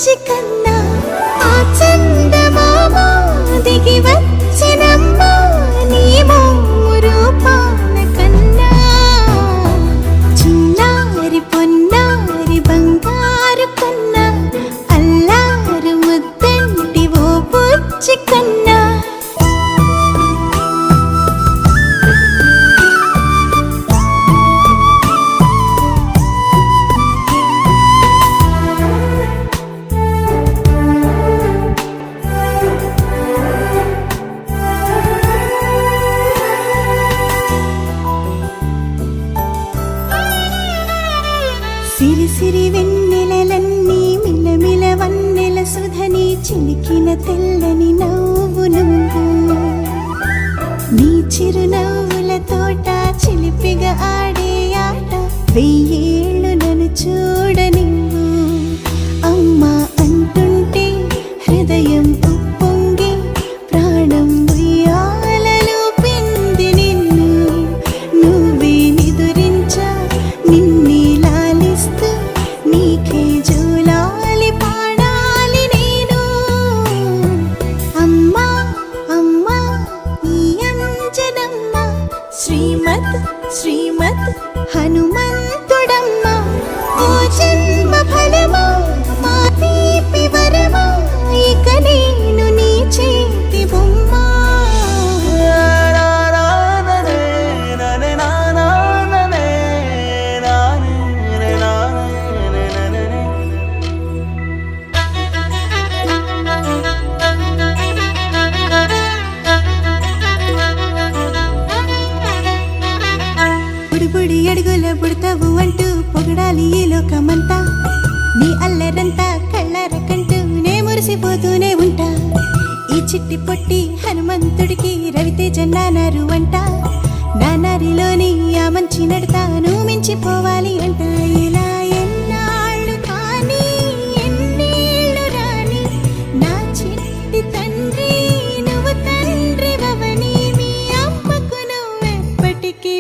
బుచ్చి కన్నా ఆ చందమామ దిగి వచ్చినమ్మా నీ మోము రూపాన కన్నా చిన్నారి పొన్నారి బంగారు కన్నా అల్లారు ముద్దంటి ఓ బుచ్చి కన్నా సిరి సిరి వెన్నెలలన్నీ మిలమిల వన్నెల సుధని చిలికిన తెల్లని నవ్వు నువ్వు నీ చిరునవ్వుల తోట చిలిపిగా ఆడే ఆట వెయ్యేళ్ళు నన్ను చూడనివ్వు అమ్మా అంటుంటే హృదయం ఉప్పొంగి ప్రాణం ఉయ్యాలలో పింది నిన్ను నువ్వే నిదురించా నిన్నే లాలిస్తూ నీకే జోలాలి పాడాలి నేను అమ్మా అమ్మా ఈ అంజనమ్మ శ్రీమత్ శ్రీమత్ హనుమంతుడమ్మ ఓ జన్మ ఫలమా మా తీపి వరమా ఇక నేను నీ చేతి బొమ్మ బుడి అడుగుల బుడతావు అంటూ పొగడాలి ఈ లోకమంతా నీ అల్లరంతా కళ్ళరకంటూ నే మురిసిపోతూనే ఉంటా ఈ చిట్టి పొట్టి హనుమంతుడికి రవితేజ నానారు అంట నానారిలోని ఆ మంచి నడతాను మించిపోవాలి అంట ఇలా ఎన్నాళ్ళు కానీ ఎన్నేళ్ళు రాని నా చిట్టి తండ్రి నువ్వు తండ్రి వవని మీ అమ్మకు నువ్వెప్పటికీ